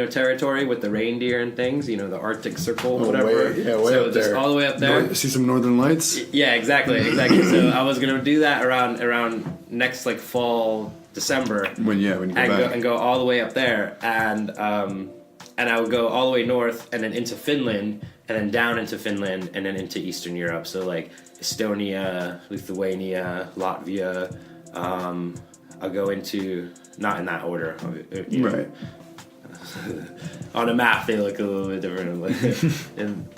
territory with the reindeer and things. The Arctic Circle, whatever. Way up there. All the way up there. See some northern lights. Yeah, exactly. So I was gonna do that around next fall, December. When you go back. And go all the way up there, and I would go all the way north and then into Finland, and then down into Finland, and then into Eastern Europe. So Estonia, Lithuania, Latvia. I'll go into, not in that order. Right. On a map, they look a little bit different. And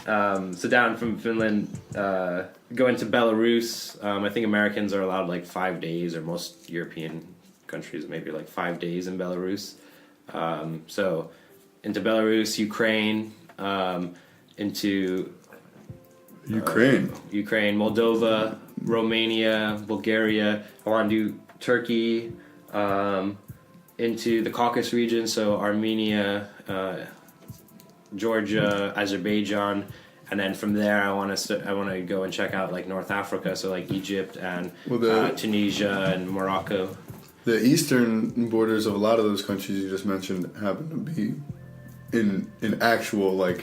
so down from Finland, go into Belarus. I think Americans are allowed 5 days, or most European countries maybe 5 days in Belarus. So into Belarus, Ukraine, into Ukraine, Moldova, Romania, Bulgaria. I want to do Turkey, into the Caucasus region, so Armenia, Georgia, Azerbaijan, and then from there I want to go and check out North Africa, so Egypt and Tunisia and Morocco. The eastern borders of a lot of those countries you just mentioned happen to be in actual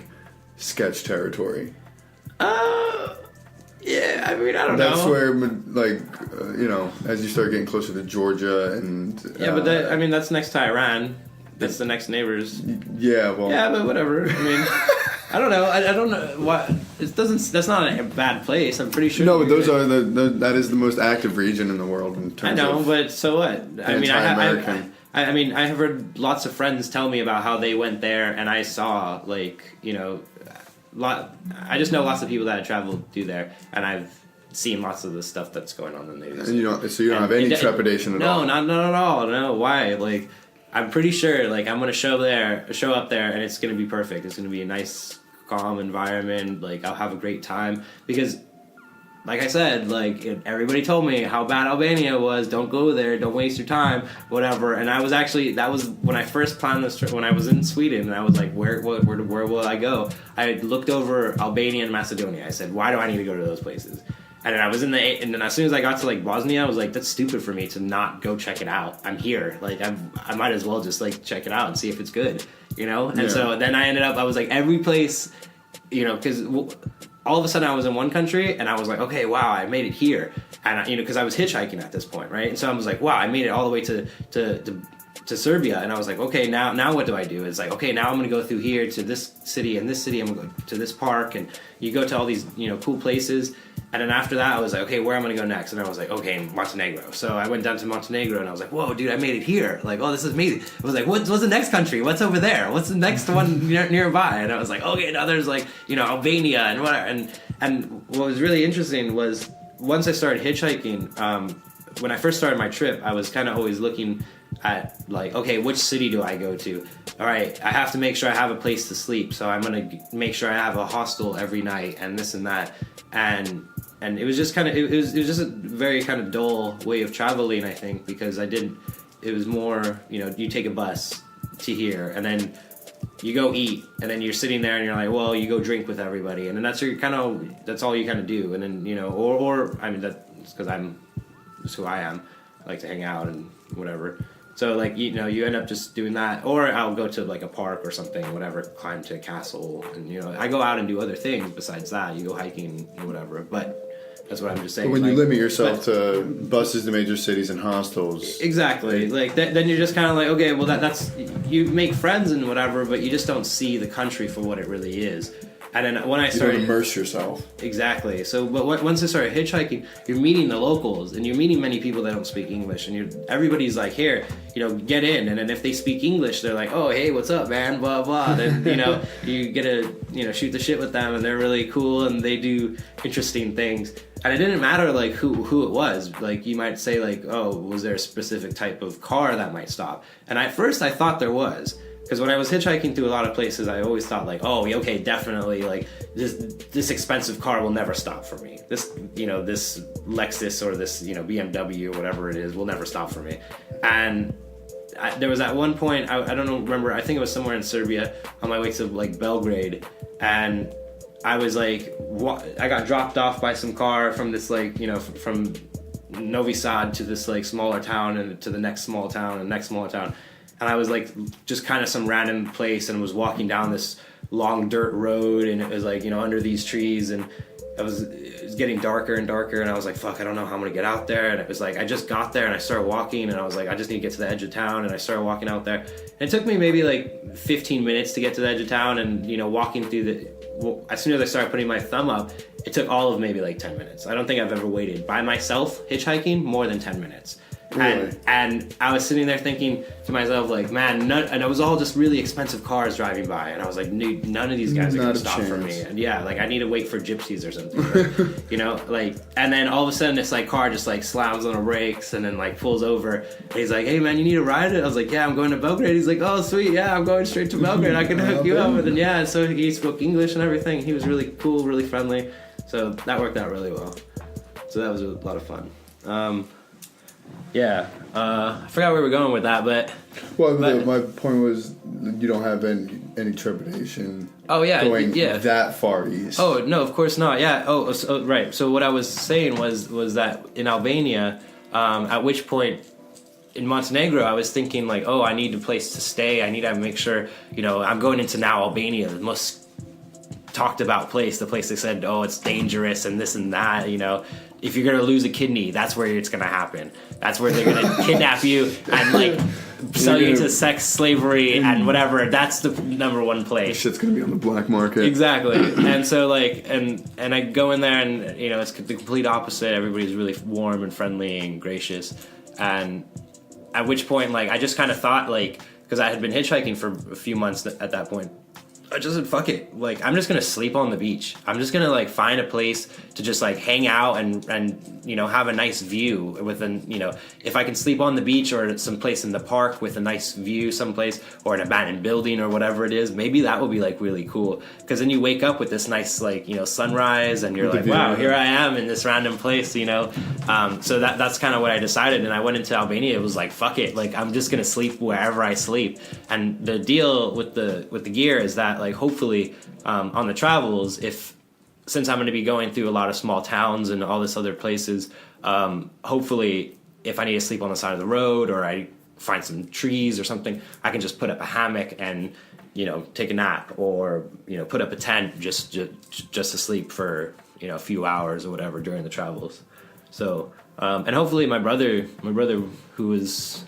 sketch territory. Yeah, I mean, I don't know. That's where, as you start getting closer to Georgia and... Yeah, but that's next to Iran. That's the next neighbors. Yeah, well... Yeah, but whatever. I mean, I don't know. I don't know why... That's not a bad place. I'm pretty sure... No, but that is the most active region in the world in terms of... but so what? I mean, I have heard lots of friends tell me about how they went there, and I saw, I just know lots of people that have traveled through there, and I've seen lots of the stuff that's going on in the news. And you don't have any trepidation at all? No, not at all. No, why? I'm pretty sure, I'm going to show up there, and it's going to be perfect. It's going to be a nice, calm environment. I'll have a great time. Because, like I said, everybody told me how bad Albania was. Don't go there. Don't waste your time. Whatever. And I was that was when I first planned this trip, when I was in Sweden, and I was like, where will I go? I looked over Albania and Macedonia. I said, why do I need to go to those places? And then and then as soon as I got to Bosnia, I was like, that's stupid for me to not go check it out. I'm here. I might as well just check it out and see if it's good, And Yeah. so then I ended up, I was every place, because all of a sudden I was in one country and I was like, okay, wow, I made it here. And because I was hitchhiking at this point, right? And so I was like, wow, I made it all the way to Serbia. And I was like, okay, now what do I do? It's okay, now I'm going to go through here to this city and this city. I'm going to go to this park. And you go to all these, cool places. And then after that, I was like, okay, where am I going to go next? And I was like, okay, Montenegro. So I went down to Montenegro and I was like, whoa, dude, I made it here. Oh, this is amazing. I was like, what's the next country? What's over there? What's the next one nearby? And I was like, okay, now there's Albania and whatever. And what was really interesting was once I started hitchhiking, when I first started my trip, I was kind of always looking at okay, which city do I go to? All right, I have to make sure I have a place to sleep. So I'm going to make sure I have a hostel every night and this and that. And it was just it was just a very kind of dull way of traveling, I think, because it was more, you take a bus to here, and then you go eat, and then you're sitting there and you're like, well, you go drink with everybody, and then that's all you kind of do, and then, you know, or I mean, that's because that's who I am. I like to hang out and whatever. So, like, you know, you end up just doing that, or I'll go to, like, a park or something, whatever, climb to a castle, and, you know, I go out and do other things besides that. You go hiking and whatever, but that's what I'm just saying. But when like, you limit yourself to buses to major cities and hostels... Exactly. Like, then you're just kind of like, okay, well, that's... You make friends and whatever, but you just don't see the country for what it really is. And then when I started... You don't immerse yourself. Exactly. So, but once I started hitchhiking, you're meeting the locals, and you're meeting many people that don't speak English, and everybody's like, here, you know, get in. And then if they speak English, they're like, oh, hey, what's up, man, blah, blah. Then, you know, you get to, you know, shoot the shit with them, and they're really cool, and they do interesting things. And it didn't matter, like, who it was. Like, you might say, like, oh, was there a specific type of car that might stop? And at first, I thought there was. Because when I was hitchhiking through a lot of places, I always thought, like, oh, okay, definitely, like, this expensive car will never stop for me. This, you know, this Lexus or this, you know, BMW or whatever it is will never stop for me. And there was at one point, I don't remember, I think it was somewhere in Serbia, on my way to, like, Belgrade, and I was, like, I got dropped off by some car from this, like, you know, from Novi Sad to this, like, smaller town, and to the next small town, and next smaller town. And I was, like, just kind of some random place, and was walking down this long dirt road, and it was, like, you know, under these trees, and it was getting darker and darker, and I was like, fuck, I don't know how I'm gonna get out there. And it was like, I just got there, and I started walking, and I was like, I just need to get to the edge of town, and I started walking out there. And it took me maybe, like, 15 minutes to get to the edge of town, and, you know, walking through as soon as I started putting my thumb up, it took all of maybe, like, 10 minutes. I don't think I've ever waited by myself hitchhiking more than 10 minutes. Really? And I was sitting there thinking to myself, like, man, and it was all just really expensive cars driving by, and I was like, none of these guys are gonna stop for me. And yeah, like, I need to wait for gypsies or something, like, you know, like, and then all of a sudden this, like, car just, like, slams on the brakes and then, like, pulls over, and he's like, hey man, you need a ride? I was like, yeah, I'm going to Belgrade. He's like, oh sweet, yeah, I'm going straight to Belgrade, I can hook you up. And then yeah, so he spoke English and everything. He was really cool, really friendly, so that worked out really well. So that was a lot of fun. Yeah, I forgot where we were going with that, but... Well, my point was you don't have any trepidation going that far east. Oh, no, of course not, yeah. Oh, right. So what I was saying was that in Albania, at which point in Montenegro, I was thinking, like, oh, I need a place to stay. I need to make sure, you know, I'm going into now Albania, the most talked about place, the place they said, oh, it's dangerous and this and that, you know. If you're gonna lose a kidney, that's where it's gonna happen. That's where they're gonna kidnap you and, like, sell you to sex slavery and whatever. That's the number one place. Shit's gonna be on the black market. Exactly. And so, like, and I go in there, and, you know, it's the complete opposite. Everybody's really warm and friendly and gracious. And at which point, like, I just kind of thought, like, because I had been hitchhiking for a few months at that point, I just said, fuck it. Like, I'm just going to sleep on the beach. I'm just going to, like, find a place to just, like, hang out and, you know, have a nice view you know, if I can sleep on the beach or someplace in the park with a nice view someplace, or an abandoned building or whatever it is, maybe that would be, like, really cool. Because then you wake up with this nice, like, you know, sunrise, and you're like, wow, here I am in this random place, you know. So that's kind of what I decided. And I went into Albania. It was like, fuck it. Like, I'm just going to sleep wherever I sleep. And the deal with the gear is that, like, hopefully on the travels, since I'm going to be going through a lot of small towns and all this other places, hopefully if I need to sleep on the side of the road, or I find some trees or something, I can just put up a hammock and, you know, take a nap, or, you know, put up a tent just to sleep for, you know, a few hours or whatever during the travels. So and hopefully my brother who was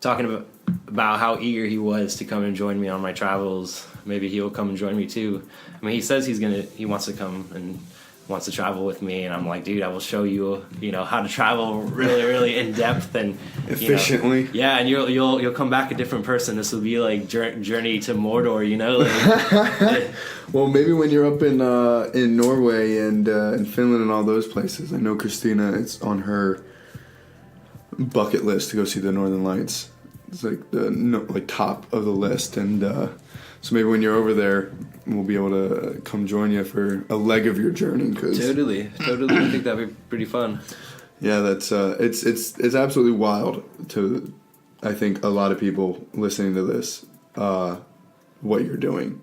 talking about how eager he was to come and join me on my travels, maybe he'll come and join me too. I mean, he says he wants to come and wants to travel with me, and I'm like, dude, I will show you, you know, how to travel really, really in depth and efficiently. You know, yeah, and you'll come back a different person. This will be like journey to Mordor, you know. Like, well, maybe when you're up in Norway and in Finland and all those places, I know Christina, it's on her bucket list to go see the Northern Lights. It's like the top of the list, and so maybe when you're over there, we'll be able to come join you for a leg of your journey. Totally. I think that'd be pretty fun. Yeah, that's it's absolutely wild to, I think, a lot of people listening to this, what you're doing.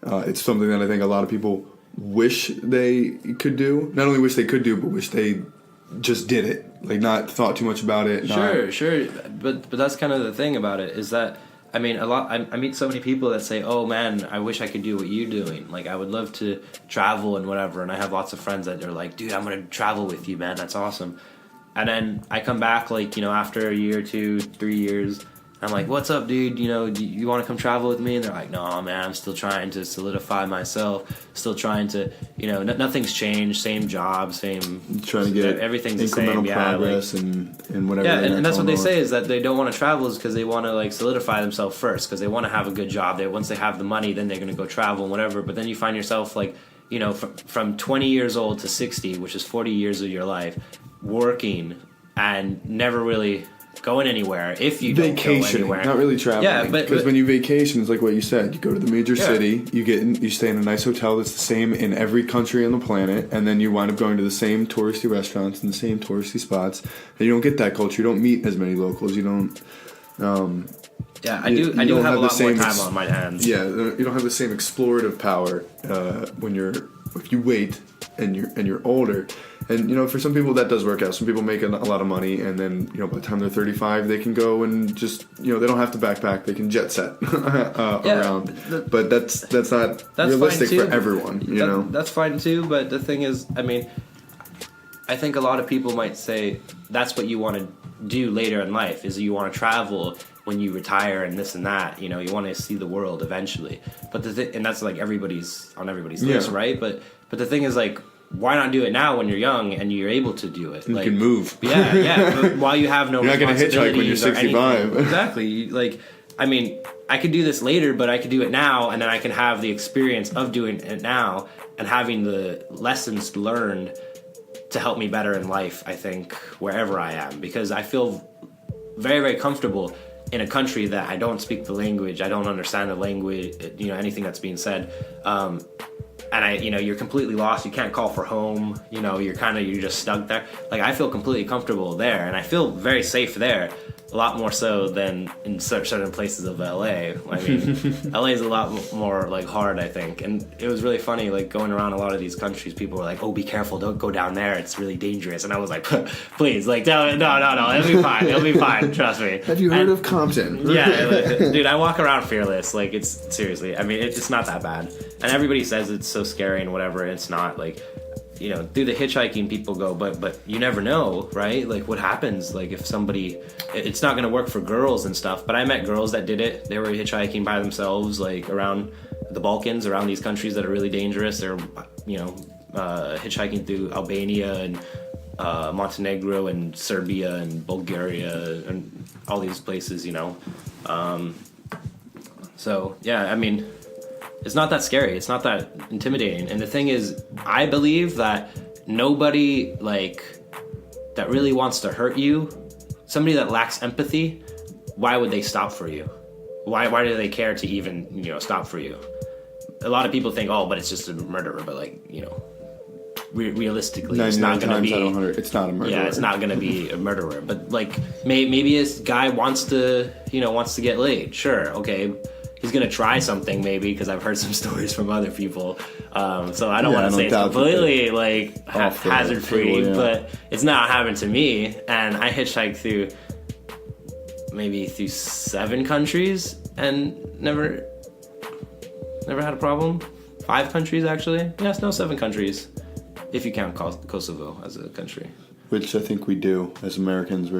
It's something that I think a lot of people wish they could do. Not only wish they could do, but wish they just did it. Like, not thought too much about it. Sure. But that's kind of the thing about it, is that, I mean, I meet so many people that say, oh man, I wish I could do what you're doing. Like, I would love to travel and whatever. And I have lots of friends that are like, dude, I'm going to travel with you, man. That's awesome. And then I come back, like, you know, after a year, 2, 3 years, I'm like, what's up, dude? You know, do you want to come travel with me? And they're like, no, man, I'm still trying to solidify myself. Still trying to, you know, nothing's changed. Same job, same. Trying to get everything's the same. Incremental progress and whatever. Yeah, and that's what they say, is that they don't want to travel is because they want to, like, solidify themselves first, because they want to have a good job. Once they have the money, then they're going to go travel and whatever. But then you find yourself, like, you know, from 20 years old to 60, which is 40 years of your life, working and never really going anywhere. If you don't go anywhere, not really traveling. Yeah, because when you vacation, it's like what you said. You go to the major city, you stay in a nice hotel that's the same in every country on the planet, and then you wind up going to the same touristy restaurants and the same touristy spots. And you don't get that culture. You don't meet as many locals. You don't. I do have a lot more time on my hands. Yeah, you don't have the same explorative power if you wait and you're older. And, you know, for some people that does work out. Some people make a lot of money, and then, you know, by the time they're 35, they can go and just, you know, they don't have to backpack. They can jet set around. But that's not realistic for everyone, you know. That's fine too, but the thing is, I mean, I think a lot of people might say that's what you want to do later in life, is you want to travel when you retire and this and that. You know, you want to see the world eventually. But and that's like everybody's list, right? But the thing is, like, why not do it now when you're young and you're able to do it? You can move. Yeah. While you have no you're not going to hitchhike when you're 65. Exactly. Like, I mean, I could do this later, but I could do it now, and then I can have the experience of doing it now and having the lessons learned to help me better in life, I think, wherever I am. Because I feel very, very comfortable in a country that I don't speak the language, I don't understand the language, you know, anything that's being said. And you're completely lost. You can't call for home. You know, you're just stuck there. Like, I feel completely comfortable there, and I feel very safe there. A lot more so than in certain places of LA. I mean, LA is a lot more, like, hard, I think. And it was really funny, like, going around a lot of these countries, people were like, oh, be careful, don't go down there, it's really dangerous. And I was like, please, like, no, it'll be fine, trust me. Have you heard of Compton? Yeah, like, dude, I walk around fearless. Like, it's, seriously, I mean, it's not that bad. And everybody says it's so scary and whatever, and it's not. Like, you know, through the hitchhiking, people go, but you never know, right? Like, what happens, like, if somebody, it's not going to work for girls and stuff, but I met girls that did it. They were hitchhiking by themselves, like, around the Balkans, around these countries that are really dangerous. They're, you know, hitchhiking through Albania and Montenegro and Serbia and Bulgaria and all these places, you know. So, yeah, I mean, it's not that scary. It's not that intimidating. And the thing is, I believe that nobody, like, that really wants to hurt you, somebody that lacks empathy, why would they stop for you? Why do they care to even, you know, stop for you? A lot of people think, oh, but it's just a murderer. But, like, you know, realistically, it's not going to be. It's not a murderer. Yeah, it's not going to be a murderer. But, like, maybe this guy wants to get laid. Sure, okay. He's going to try something, maybe, because I've heard some stories from other people. So I don't want to say it's completely, like, hazard-free, but it's not happened to me. And I hitchhiked through 7 countries and never had a problem. 5 countries, actually. Yes, no, 7 countries, if you count Kosovo as a country. Which I think we do as Americans.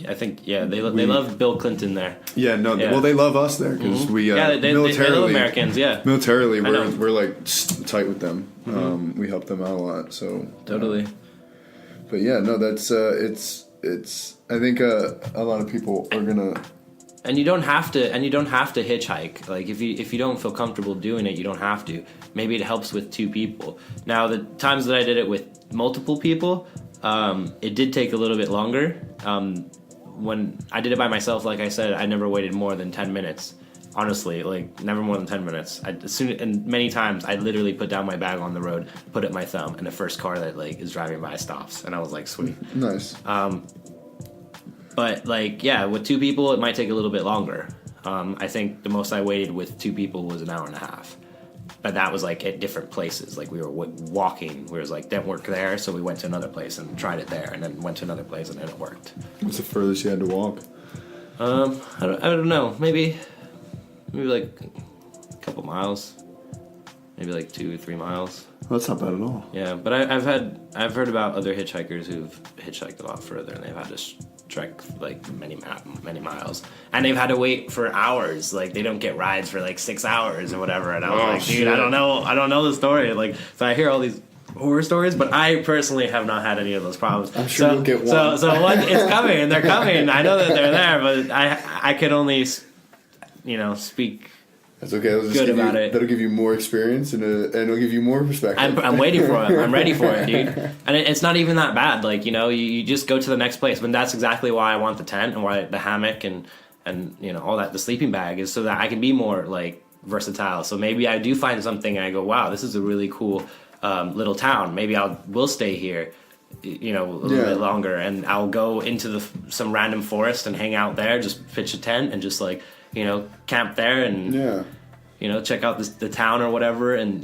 I think they love Bill Clinton there. Yeah, no, yeah. Well, they love us there because we they love Americans. Yeah, militarily we're like tight with them. Mm-hmm. We help them out a lot. So totally. But yeah, no, that's it's. I think a lot of people are gonna. And you don't have to hitchhike. Like, if you don't feel comfortable doing it, you don't have to. Maybe it helps with 2 people. Now, the times that I did it with multiple people, it did take a little bit longer. When I did it by myself, like I said, I never waited more than 10 minutes. Honestly, like, never more than 10 minutes. And many times, I literally put down my bag on the road, put up my thumb, and the first car that, like, is driving by stops. And I was like, sweet. Nice. But, like, yeah, with 2 people, it might take a little bit longer. I think the most I waited with 2 people was an hour and a half. But that was like at different places. Like we were walking. We was like, didn't work there, so we went to another place and tried it there, and then went to another place and then it worked. What's the furthest you had to walk? I don't know. Maybe like a couple miles. Maybe like 2 or 3 miles. Well, that's not bad at all. Yeah, but I've heard about other hitchhikers who've hitchhiked a lot further, and they've had to trek like many miles, and they've had to wait for hours. Like they don't get rides for like 6 hours or whatever. And I was like, dude, shit. I don't know the story. Like, so I hear all these horror stories, but I personally have not had any of those problems. I'm sure you'll get one. So one is coming, and they're coming. I know that they're there, but I can only, speak. That's okay. Good about it. That'll give you more experience and it'll give you more perspective. I'm waiting for it. I'm ready for it, dude. And it's not even that bad. Like, you just go to the next place. But that's exactly why I want the tent and why the hammock and all that, the sleeping bag, is so that I can be more like versatile. So maybe I do find something and I go, wow, this is a really cool little town. Maybe we'll stay here, a little bit longer, and I'll go into some random forest and hang out there, just pitch a tent and just like, camp there and check out the town or whatever, and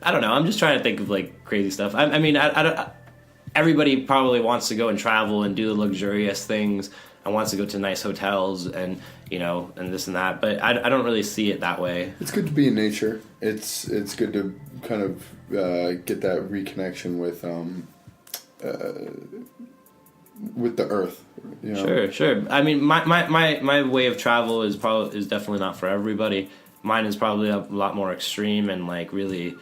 I don't know. I'm just trying to think of like crazy stuff. I mean, everybody probably wants to go and travel and do the luxurious things and wants to go to nice hotels and and this and that, but I don't really see it that way. It's good to be in nature. It's good to kind of get that reconnection with the earth. Sure. I mean, my way of travel is definitely not for everybody. Mine is probably a lot more extreme and like really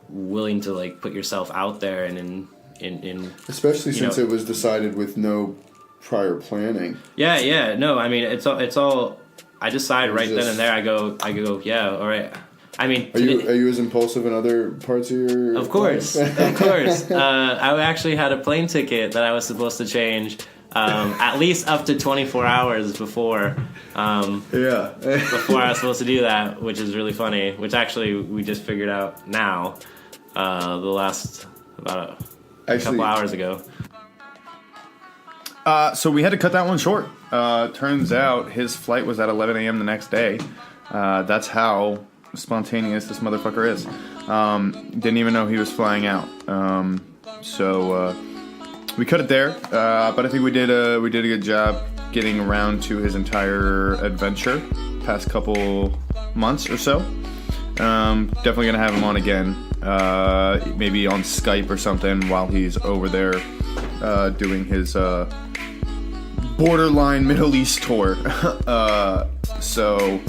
willing to like put yourself out there and in especially since it was decided with no prior planning. Yeah. No, I mean it's all. I decide right then and there. I go. Yeah, all right. I mean, are you as impulsive in other parts of your? Of course. I actually had a plane ticket that I was supposed to change at least up to 24 hours before. Before I was supposed to do that, which is really funny. Which actually we just figured out now, about a couple hours ago. So we had to cut that one short. Turns out his flight was at 11 a.m. the next day. That's how spontaneous this motherfucker is. Didn't even know he was flying out. So we cut it there. But I think we did a good job getting around to his entire adventure past couple months or so. Definitely gonna have him on again. Maybe on Skype or something while he's over there doing his borderline Middle East tour. So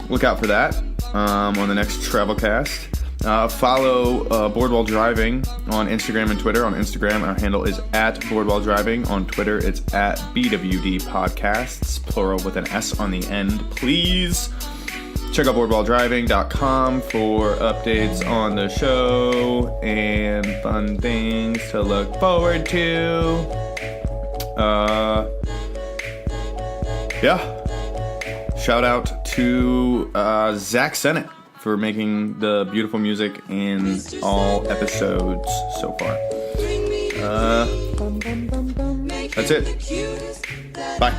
look out for that on the next TravelCast. Follow Boardwall Driving on Instagram and Twitter. On Instagram, our handle is @BoardwallDriving. On Twitter, it's @BWD Podcasts, plural with an S on the end, please. Check out boardwalldriving.com for updates on the show and fun things to look forward to. Shout out to Zach Sennett for making the beautiful music in all episodes so far. That's it. Bye.